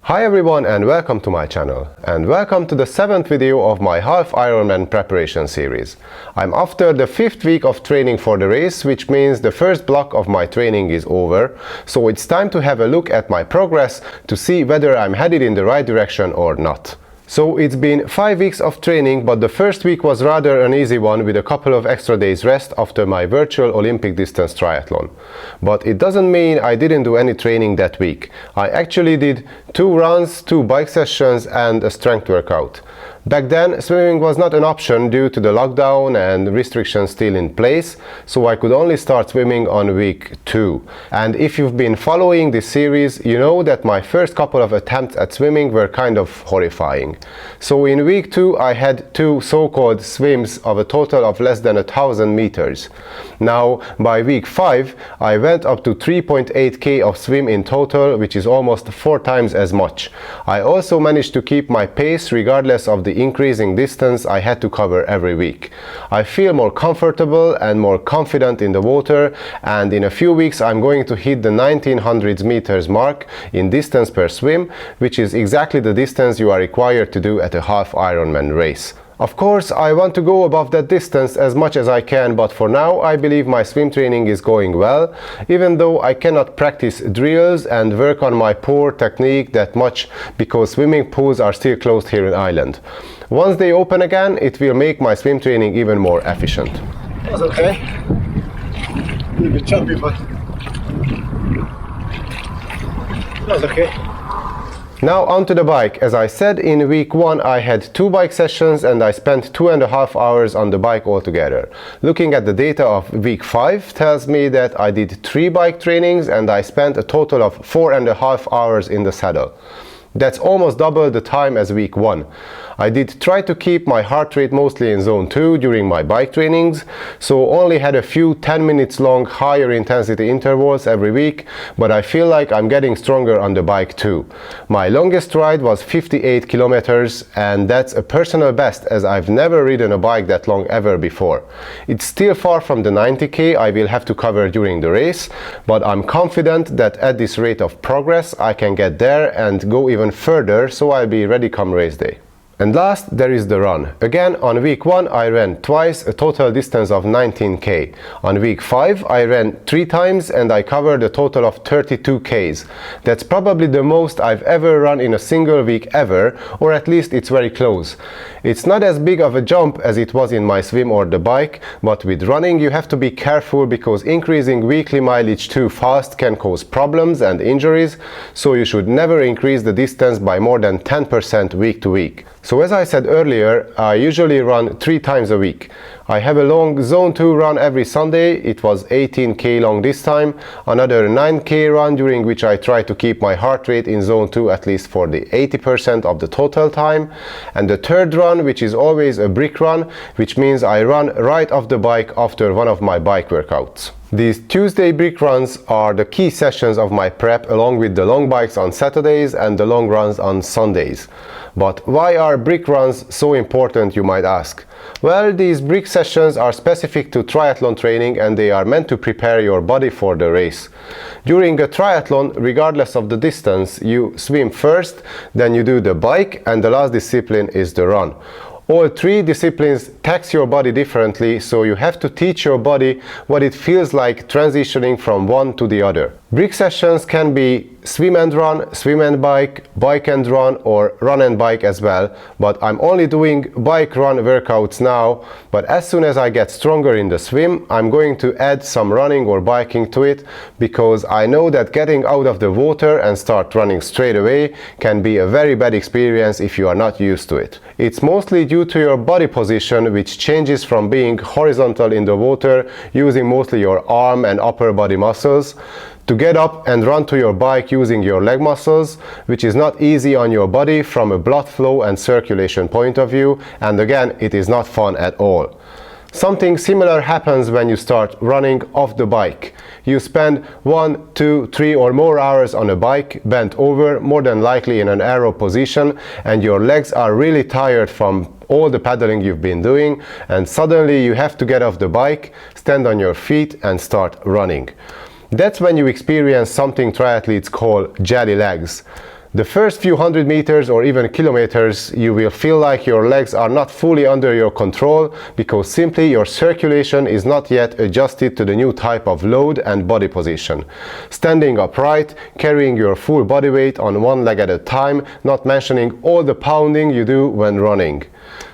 Hi everyone and welcome to my channel, and welcome to the 7th video of my half Ironman preparation series. I'm after the 5th week of training for the race, which means the first block of my training is over, so it's time to have a look at my progress to see whether I'm headed in the right direction or not. So it's been 5 weeks of training, but the first week was rather an easy one with a couple of extra days rest after my virtual Olympic distance triathlon. But it doesn't mean I didn't do any training that week. I actually did 2 runs, 2 bike sessions and a strength workout. Back then, swimming was not an option due to the lockdown and restrictions still in place, so I could only start swimming on week 2. And if you've been following this series, you know that my first couple of attempts at swimming were kind of horrifying. So in week 2 I had 2 so-called swims of a total of less than 1,000 meters. Now by week 5 I went up to 3.8k of swim in total, which is almost 4 times as much. I also managed to keep my pace regardless of the increasing distance I had to cover every week. I feel more comfortable and more confident in the water, and in a few weeks I'm going to hit the 1900 meters mark in distance per swim, which is exactly the distance you are required to do at a half Ironman race. Of course, I want to go above that distance as much as I can, but for now I believe my swim training is going well, even though I cannot practice drills and work on my poor technique that much because swimming pools are still closed here in Ireland. Once they open again, it will make my swim training even more efficient. That's okay. A little bit choppy, but that's okay. Now onto the bike. As I said, in week 1 I had 2 bike sessions and I spent 2.5 hours on the bike altogether. Looking at the data of week 5 tells me that I did 3 bike trainings and I spent a total of 4.5 hours in the saddle. That's almost double the time as week 1. I did try to keep my heart rate mostly in zone 2 during my bike trainings, so only had a few 10 minutes long higher intensity intervals every week, but I feel like I'm getting stronger on the bike too. My longest ride was 58 kilometers, and that's a personal best as I've never ridden a bike that long ever before. It's still far from the 90k I will have to cover during the race, but I'm confident that at this rate of progress I can get there and go even further, so I'll be ready come race day. And last, there is the run. Again, on week 1 I ran twice, a total distance of 19k. On week 5 I ran 3 times and I covered a total of 32 k's. That's probably the most I've ever run in a single week ever, or at least it's very close. It's not as big of a jump as it was in my swim or the bike, but with running you have to be careful because increasing weekly mileage too fast can cause problems and injuries, so you should never increase the distance by more than 10% week to week. So as I said earlier, I usually run 3 times a week. I have a long zone 2 run every Sunday. It was 18k long this time, another 9k run during which I try to keep my heart rate in zone 2 at least for the 80% of the total time, and the third run, which is always a brick run, which means I run right off the bike after one of my bike workouts. These Tuesday brick runs are the key sessions of my prep, along with the long bikes on Saturdays and the long runs on Sundays. But why are brick runs so important, you might ask? Well, these brick sessions are specific to triathlon training and they are meant to prepare your body for the race. During a triathlon, regardless of the distance, you swim first, then you do the bike, and the last discipline is the run. All 3 disciplines tax your body differently, so you have to teach your body what it feels like transitioning from one to the other. Brick sessions can be swim and run, swim and bike, bike and run, or run and bike as well, but I'm only doing bike-run workouts now, but as soon as I get stronger in the swim, I'm going to add some running or biking to it, because I know that getting out of the water and start running straight away can be a very bad experience if you are not used to it. It's mostly due to your body position, which changes from being horizontal in the water, using mostly your arm and upper body muscles, to get up and run to your bike using your leg muscles, which is not easy on your body from a blood flow and circulation point of view, and again, it is not fun at all. Something similar happens when you start running off the bike. You spend 1, 2, 3 or more hours on a bike, bent over, more than likely in an aero position, and your legs are really tired from all the pedaling you've been doing, and suddenly you have to get off the bike, stand on your feet and start running. That's when you experience something triathletes call jelly legs. The first few 100 meters or even kilometers, you will feel like your legs are not fully under your control because simply your circulation is not yet adjusted to the new type of load and body position. Standing upright, carrying your full body weight on one leg at a time, not mentioning all the pounding you do when running.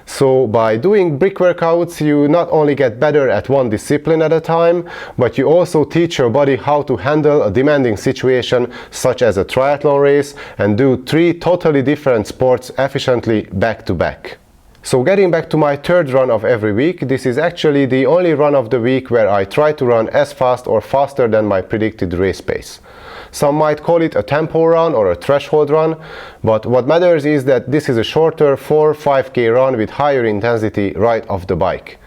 So by doing brick workouts, you not only get better at one discipline at a time, but you also teach your body how to handle a demanding situation such as a triathlon race and do 3 totally different sports efficiently back to back. So getting back to my third run of every week, this is actually the only run of the week where I try to run as fast or faster than my predicted race pace. Some might call it a tempo run or a threshold run, but what matters is that this is a shorter 4-5K run with higher intensity right off the bike.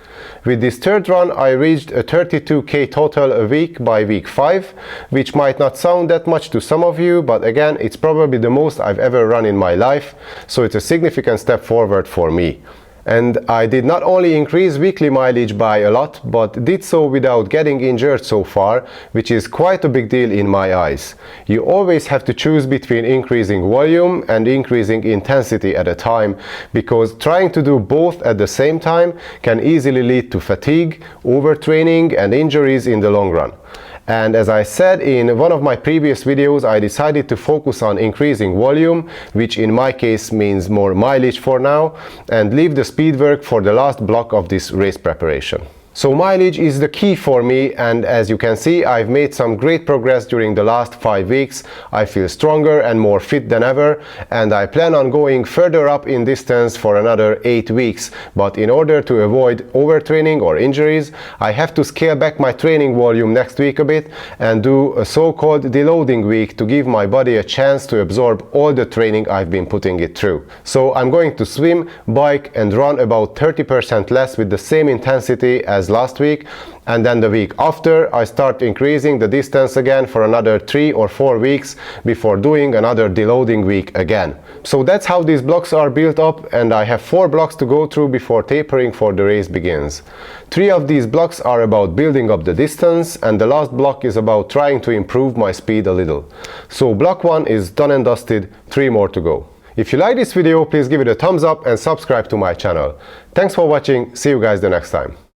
With this third run, I reached a 32K total a week by week 5, which might not sound that much to some of you, but again, it's probably the most I've ever run in my life, so it's a significant step forward for me. And I did not only increase weekly mileage by a lot, but did so without getting injured so far, which is quite a big deal in my eyes. You always have to choose between increasing volume and increasing intensity at a time, because trying to do both at the same time can easily lead to fatigue, overtraining and injuries in the long run. And as I said in one of my previous videos, I decided to focus on increasing volume, which in my case means more mileage for now, and leave the speed work for the last block of this race preparation. So mileage is the key for me, and as you can see, I've made some great progress during the last 5 weeks. I feel stronger and more fit than ever, and I plan on going further up in distance for another 8 weeks. But in order to avoid overtraining or injuries, I have to scale back my training volume next week a bit and do a so-called deloading week to give my body a chance to absorb all the training I've been putting it through. So I'm going to swim, bike and run about 30% less with the same intensity as last week, and then the week after I start increasing the distance again for another 3 or 4 weeks before doing another deloading week again. So that's how these blocks are built up, and I have 4 blocks to go through before tapering for the race begins. 3 of these blocks are about building up the distance, and the last block is about trying to improve my speed a little. So block 1 is done and dusted, 3 more to go. If you like this video, please give it a thumbs up and subscribe to my channel. Thanks for watching, see you guys the next time.